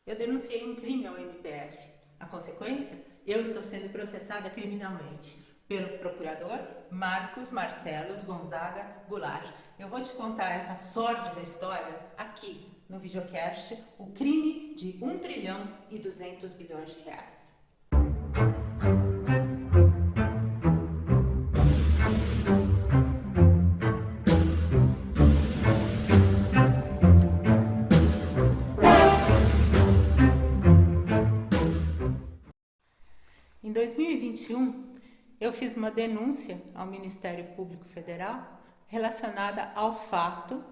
Eu denunciei um crime ao MPF. A consequência, eu estou sendo processada criminalmente pelo procurador Marcos Marcelos Gonzaga Goulart. Eu vou te contar essa sórdida história aqui no videocast, o crime de 1 trilhão e 200 bilhões de reais. Em 2021, eu fiz uma denúncia ao Ministério Público Federal relacionada ao fato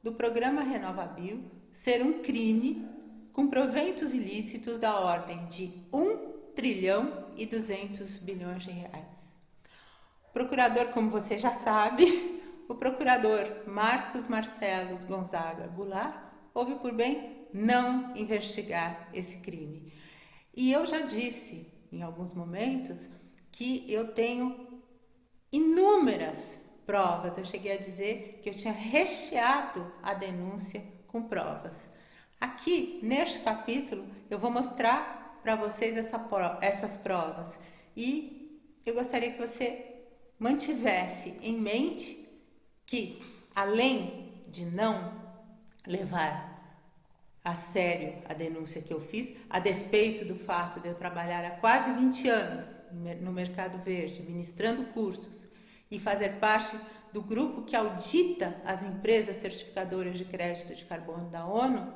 do programa RenovaBio ser um crime com proventos ilícitos da ordem de 1 trilhão e 200 bilhões de reais. O procurador, como você já sabe, o procurador Marcos Marcelos Gonzaga Goulart houve por bem não investigar esse crime. E eu já disse em alguns momentos que eu tenho inúmeras provas. Eu cheguei a dizer que eu tinha recheado a denúncia com provas. Aqui, neste capítulo, eu vou mostrar para vocês essas provas. E eu gostaria que você mantivesse em mente que, além de não levar a sério a denúncia que eu fiz, a despeito do fato de eu trabalhar há quase 20 anos no mercado verde, ministrando cursos e fazer parte do grupo que audita as empresas certificadoras de crédito de carbono da ONU,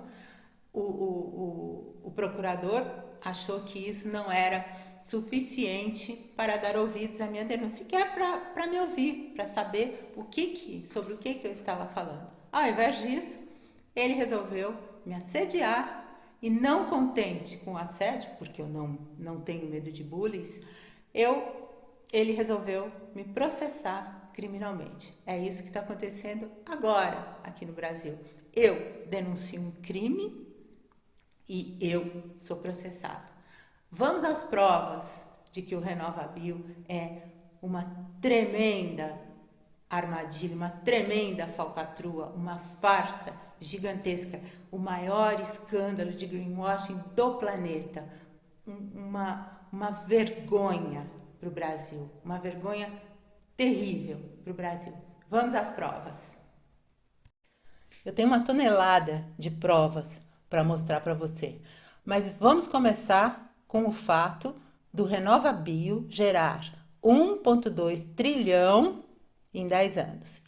o procurador achou que isso não era suficiente para dar ouvidos à minha denúncia, que é para me ouvir, para saber sobre o que eu estava falando. Ao invés disso, ele resolveu me assediar e, não contente com o assédio, porque eu não tenho medo de bullies, ele resolveu me processar criminalmente. É isso que está acontecendo agora aqui no Brasil. Eu denuncio um crime e eu sou processado. Vamos às provas de que o RenovaBio é uma tremenda armadilha, uma tremenda falcatrua, uma farsa gigantesca, o maior escândalo de greenwashing do planeta, uma vergonha para o Brasil, uma vergonha terrível para o Brasil. Vamos às provas. Eu tenho uma tonelada de provas para mostrar para você, mas vamos começar com o fato do RenovaBio gerar 1,2 trilhão em 10 anos.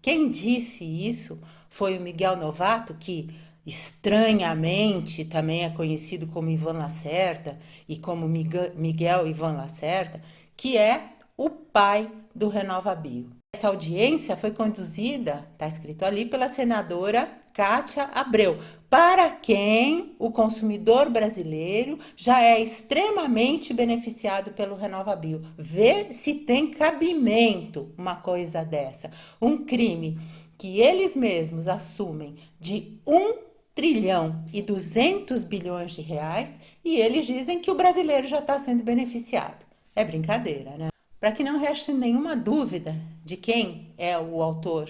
Quem disse isso foi o Miguel Novato, que estranhamente também é conhecido como Ivan Lacerda e como Miguel Ivan Lacerda, que é o pai do RenovaBio. Essa audiência foi conduzida, está escrito ali, pela senadora Cátia Abreu, para quem o consumidor brasileiro já é extremamente beneficiado pelo RenovaBio. Vê se tem cabimento uma coisa dessa. Um crime que eles mesmos assumem de 1 trilhão e 200 bilhões de reais e eles dizem que o brasileiro já está sendo beneficiado. É brincadeira, né? Para que não reste nenhuma dúvida de quem é o autor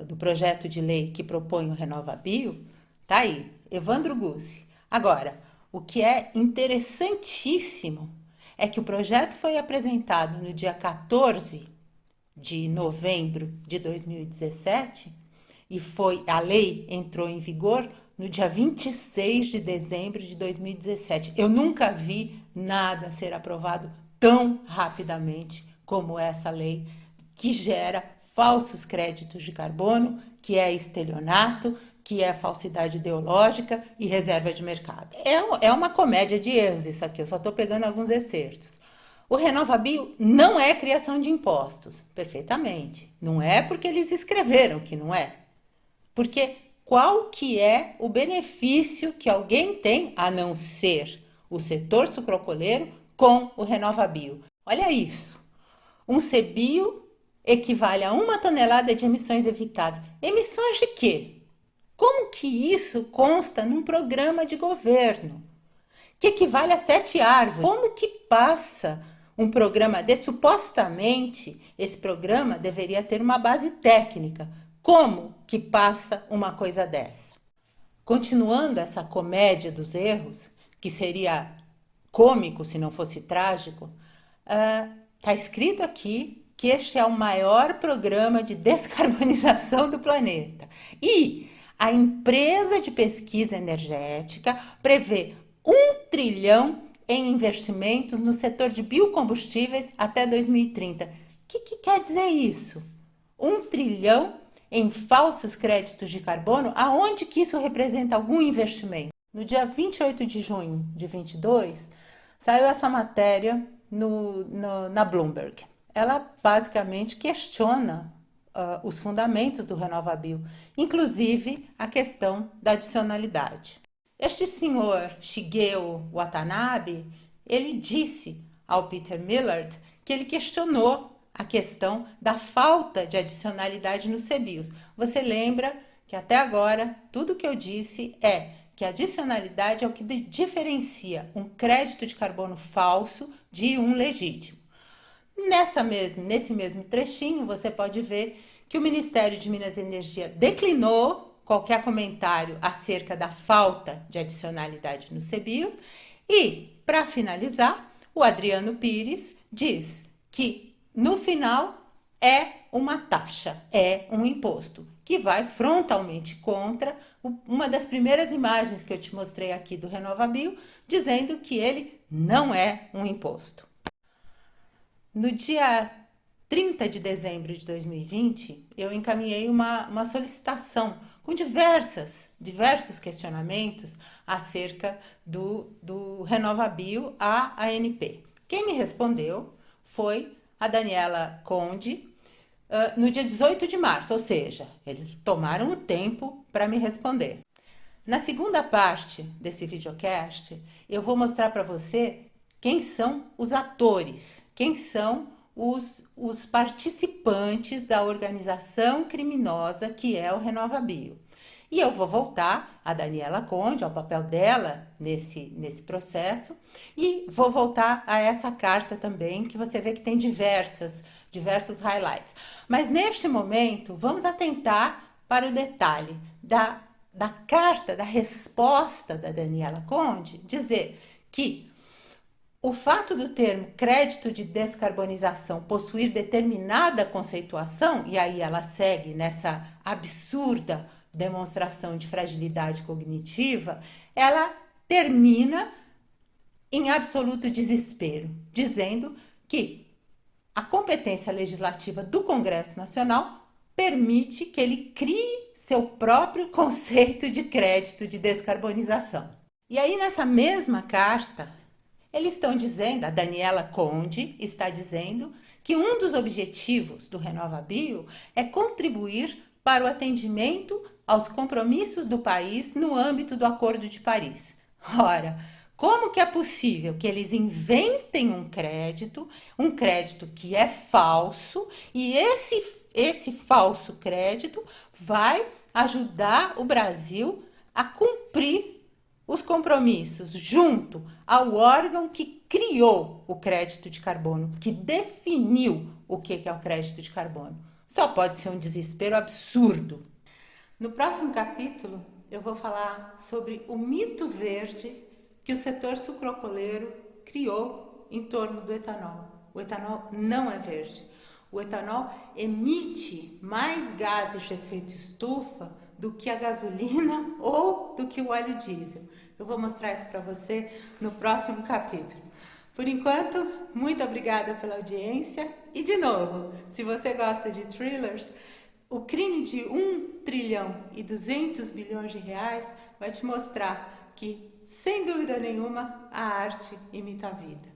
do projeto de lei que propõe o RenovaBio, tá aí, Evandro Gussi. Agora, o que é interessantíssimo é que o projeto foi apresentado no dia 14 de novembro de 2017 e a lei entrou em vigor no dia 26 de dezembro de 2017. Eu nunca vi nada ser aprovado tão rapidamente como essa lei, que gera falsos créditos de carbono, que é estelionato, que é falsidade ideológica e reserva de mercado. É uma comédia de erros isso aqui, eu só estou pegando alguns excertos. O RenovaBio não é criação de impostos, perfeitamente. Não é porque eles escreveram que não é. Porque qual que é o benefício que alguém tem, a não ser o setor sucrocoleiro, com o RenovaBio? Olha isso. Um CBio equivale a 1 tonelada de emissões evitadas. Emissões de quê? Como que isso consta num programa de governo? Que equivale a 7 árvores. Como que passa um programa desse? Supostamente, esse programa deveria ter uma base técnica. Como que passa uma coisa dessa? continuando essa comédia dos erros, que seria cômico se não fosse trágico, está escrito aqui que este é o maior programa de descarbonização do planeta. E a empresa de pesquisa energética prevê 1 trilhão em investimentos no setor de biocombustíveis até 2030. O que quer dizer isso? 1 trilhão em falsos créditos de carbono? Aonde que isso representa algum investimento? No dia 28 de junho de 22, saiu essa matéria na Bloomberg. Ela basicamente questiona os fundamentos do RenovaBio, inclusive a questão da adicionalidade. Este senhor Shigeo Watanabe, ele disse ao Peter Millard que ele questionou a questão da falta de adicionalidade nos CBIOS. Você lembra que até agora tudo que eu disse é que a adicionalidade é o que diferencia um crédito de carbono falso de um legítimo. Nesse mesmo trechinho, você pode ver que o Ministério de Minas e Energia declinou qualquer comentário acerca da falta de adicionalidade no CBIO. E, para finalizar, o Adriano Pires diz que, no final, é uma taxa, é um imposto, que vai frontalmente contra uma das primeiras imagens que eu te mostrei aqui do RenovaBio, dizendo que ele não é um imposto. No dia 30 de dezembro de 2020, eu encaminhei uma solicitação com diversos questionamentos acerca do RenovaBio à ANP. Quem me respondeu foi a Daniela Conde, no dia 18 de março, ou seja, eles tomaram o tempo para me responder. Na segunda parte desse videocast, eu vou mostrar para você quem são os atores, quem são os participantes da organização criminosa que é o RenovaBio. E eu vou voltar a Daniela Conde, ao papel dela nesse processo, e vou voltar a essa carta também, que você vê que tem diversos highlights. Mas neste momento, vamos atentar para o detalhe da carta, da resposta da Daniela Conde, dizer que o fato do termo crédito de descarbonização possuir determinada conceituação, e aí ela segue nessa absurda demonstração de fragilidade cognitiva, ela termina em absoluto desespero, dizendo que a competência legislativa do Congresso Nacional permite que ele crie seu próprio conceito de crédito de descarbonização. E aí, nessa mesma carta, eles estão dizendo, a Daniela Conde está dizendo, que um dos objetivos do RenovaBio é contribuir para o atendimento aos compromissos do país no âmbito do Acordo de Paris. Ora, como que é possível que eles inventem um crédito que é falso, e esse falso crédito vai ajudar o Brasil a cumprir os compromissos junto ao órgão que criou o crédito de carbono, que definiu o que é o crédito de carbono? Só pode ser um desespero absurdo. No próximo capítulo, eu vou falar sobre o mito verde que o setor sucrocoleiro criou em torno do etanol. O etanol não é verde. O etanol emite mais gases de efeito estufa do que a gasolina ou do que o óleo diesel. Eu vou mostrar isso para você no próximo capítulo. Por enquanto, muito obrigada pela audiência. E, de novo, se você gosta de thrillers, o crime de 1 trilhão e 200 bilhões de reais vai te mostrar que, sem dúvida nenhuma, a arte imita a vida.